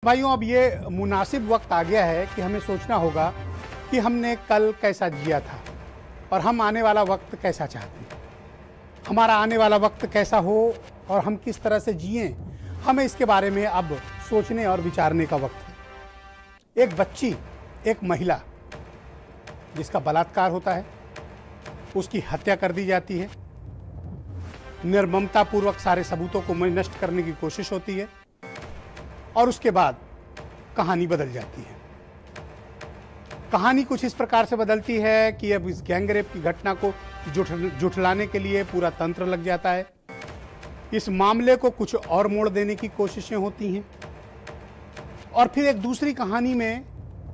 भाइयों, अब ये मुनासिब वक्त आ गया है कि हमें सोचना होगा कि हमने कल कैसा जिया था और हम आने वाला वक्त कैसा चाहते हैं। हमारा आने वाला वक्त कैसा हो और हम किस तरह से जिएं, हमें इसके बारे में अब सोचने और विचारने का वक्त है। एक बच्ची, एक महिला जिसका बलात्कार होता है, उसकी हत्या कर दी जाती है, निर्ममतापूर्वक सारे सबूतों को नष्ट करने की कोशिश होती है और उसके बाद कहानी बदल जाती है। कहानी कुछ इस प्रकार से बदलती है कि अब इस गैंगरेप की घटना को जुठलाने के लिए पूरा तंत्र लग जाता है। इस मामले को कुछ और मोड़ देने की कोशिशें होती हैं और फिर एक दूसरी कहानी में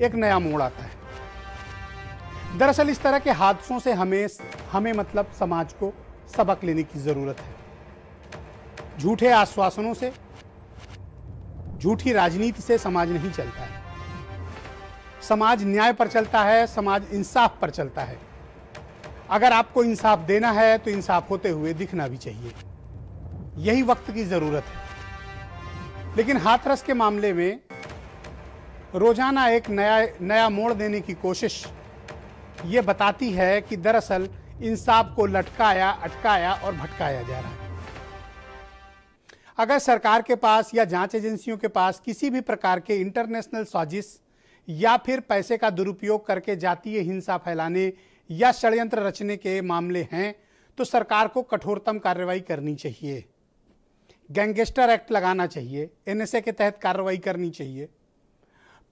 एक नया मोड़ आता है। दरअसल इस तरह के हादसों से हमें मतलब समाज को सबक लेने की जरूरत है। झूठे आश्वासनों से, झूठी राजनीति से समाज नहीं चलता है। समाज न्याय पर चलता है, समाज इंसाफ पर चलता है। अगर आपको इंसाफ देना है तो इंसाफ होते हुए दिखना भी चाहिए। यही वक्त की जरूरत है। लेकिन हाथरस के मामले में रोजाना एक नया मोड़ देने की कोशिश ये बताती है कि दरअसल इंसाफ को लटकाया, अटकाया और भटकाया जा रहा है। अगर सरकार के पास या जांच एजेंसियों के पास किसी भी प्रकार के इंटरनेशनल साजिश या फिर पैसे का दुरुपयोग करके जातीय हिंसा फैलाने या षड्यंत्र रचने के मामले हैं तो सरकार को कठोरतम कार्रवाई करनी चाहिए। गैंगस्टर एक्ट लगाना चाहिए, एनएसए के तहत कार्रवाई करनी चाहिए।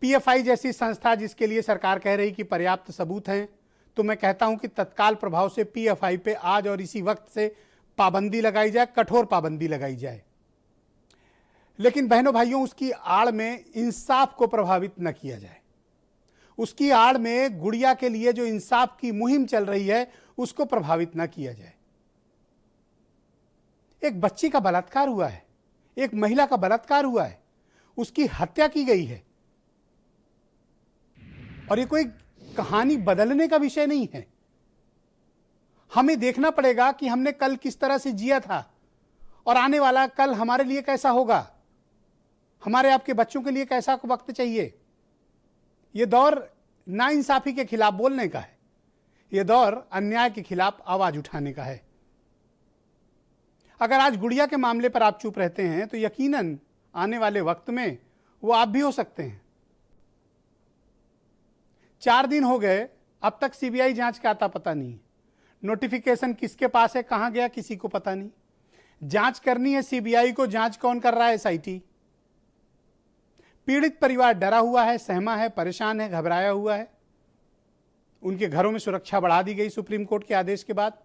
पीएफआई जैसी संस्था जिसके लिए सरकार कह रही कि पर्याप्त सबूत हैं, तो मैं कहता हूं कि तत्काल प्रभाव से पीएफआई पे आज और इसी वक्त से पाबंदी लगाई जाए, कठोर पाबंदी लगाई जाए। लेकिन बहनों भाइयों, उसकी आड़ में इंसाफ को प्रभावित न किया जाए। उसकी आड़ में गुड़िया के लिए जो इंसाफ की मुहिम चल रही है उसको प्रभावित न किया जाए। एक बच्ची का बलात्कार हुआ है, एक महिला का बलात्कार हुआ है, उसकी हत्या की गई है और ये कोई कहानी बदलने का विषय नहीं है। हमें देखना पड़ेगा कि हमने कल किस तरह से जिया था और आने वाला कल हमारे लिए कैसा होगा, हमारे आपके बच्चों के लिए कैसा वक्त चाहिए। यह दौर नाइंसाफी के खिलाफ बोलने का है, यह दौर अन्याय के खिलाफ आवाज उठाने का है। अगर आज गुड़िया के मामले पर आप चुप रहते हैं तो यकीनन आने वाले वक्त में वो आप भी हो सकते हैं। 4 दिन हो गए, अब तक सीबीआई जांच का आता पता नहीं। नोटिफिकेशन किसके पास है, कहां गया, किसी को पता नहीं। जांच करनी है सीबीआई को, जांच कौन कर रहा है, एसआईटी। पीड़ित परिवार डरा हुआ है, सहमा है, परेशान है, घबराया हुआ है। उनके घरों में सुरक्षा बढ़ा दी गई सुप्रीम कोर्ट के आदेश के बाद।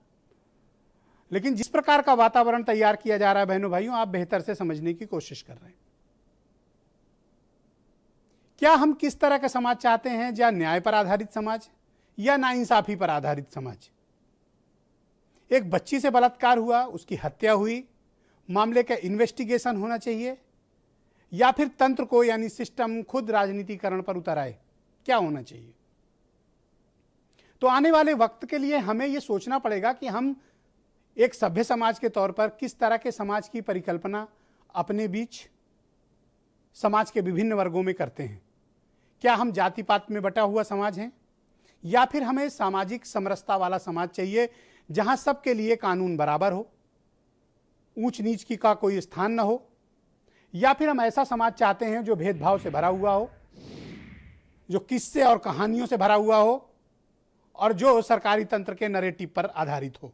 लेकिन जिस प्रकार का वातावरण तैयार किया जा रहा है बहनों भाइयों, आप बेहतर से समझने की कोशिश कर रहे हैं। क्या हम किस तरह का समाज चाहते हैं, या न्याय पर आधारित समाज या नाइंसाफी पर आधारित समाज। एक बच्ची से बलात्कार हुआ, उसकी हत्या हुई, मामले का इन्वेस्टिगेशन होना चाहिए या फिर तंत्र को यानी सिस्टम खुद राजनीतिकरण पर उतर आए, क्या होना चाहिए। तो आने वाले वक्त के लिए हमें यह सोचना पड़ेगा कि हम एक सभ्य समाज के तौर पर किस तरह के समाज की परिकल्पना अपने बीच समाज के विभिन्न वर्गों में करते हैं। क्या हम जाति पात में बटा हुआ समाज हैं या फिर हमें सामाजिक समरसता वाला समाज चाहिए जहां सबके लिए कानून बराबर हो, ऊंच नीच की का कोई स्थान न हो, या फिर हम ऐसा समाज चाहते हैं जो भेदभाव से भरा हुआ हो, जो किस्से और कहानियों से भरा हुआ हो और जो सरकारी तंत्र के नैरेटिव पर आधारित हो।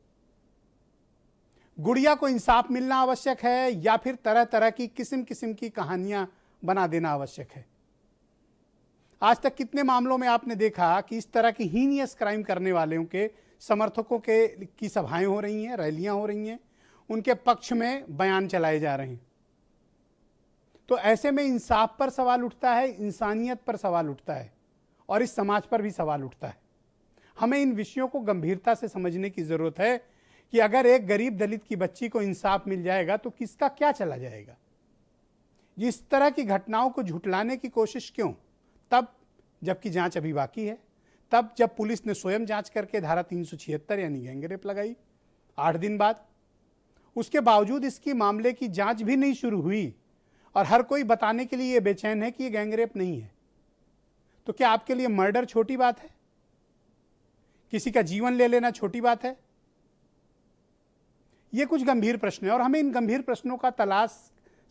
गुड़िया को इंसाफ मिलना आवश्यक है या फिर तरह तरह की किस्म किस्म की कहानियां बना देना आवश्यक है। आज तक कितने मामलों में आपने देखा कि इस तरह की हीनियस क्राइम करने वालों के समर्थकों की सभाएं हो रही हैं, रैलियां हो रही हैं, उनके पक्ष में बयान चलाए जा रहे हैं। तो ऐसे में इंसाफ पर सवाल उठता है, इंसानियत पर सवाल उठता है और इस समाज पर भी सवाल उठता है। हमें इन विषयों को गंभीरता से समझने की जरूरत है कि अगर एक गरीब दलित की बच्ची को इंसाफ मिल जाएगा तो किसका क्या चला जाएगा। इस तरह की घटनाओं को झुठलाने की कोशिश क्यों, तब जबकि जांच अभी बाकी है, तब जब पुलिस ने स्वयं जांच करके धारा 376 यानी गैंगरेप लगाई 8 दिन बाद। उसके बावजूद इसकी मामले की जांच भी नहीं शुरू हुई और हर कोई बताने के लिए ये बेचैन है कि ये गैंगरेप नहीं है। तो क्या आपके लिए मर्डर छोटी बात है? किसी का जीवन ले लेना छोटी बात है? ये कुछ गंभीर प्रश्न है और हमें इन गंभीर प्रश्नों का तलाश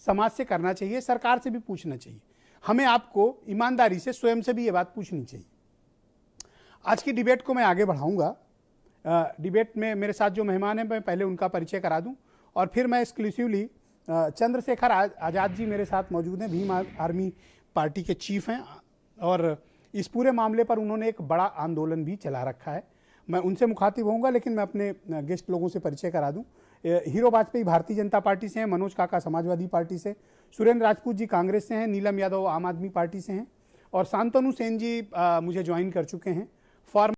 समाज से करना चाहिए, सरकार से भी पूछना चाहिए। हमें आपको ईमानदारी से स्वयं से भी ये बात पूछनी चाहिए। आज की डिबेट को मैं आगे बढ़ाऊंगा। डिबेट में मेरे साथ जो मेहमान हैं मैं पहले उनका परिचय करा दूं और फिर मैं एक्सक्लूसिवली चंद्रशेखर आज़ाद जी मेरे साथ मौजूद हैं, भीम आर्मी पार्टी के चीफ हैं और इस पूरे मामले पर उन्होंने एक बड़ा आंदोलन भी चला रखा है। मैं उनसे मुखातिब होऊंगा, लेकिन मैं अपने गेस्ट लोगों से परिचय करा दूं। हीरो वाजपेयी भारतीय जनता पार्टी से हैं, मनोज काका समाजवादी पार्टी से, सुरेंद्र राजपूत जी कांग्रेस से हैं, नीलम यादव आम आदमी पार्टी से हैं और शांतनु सेन जी मुझे ज्वाइन कर चुके हैं। फॉर्म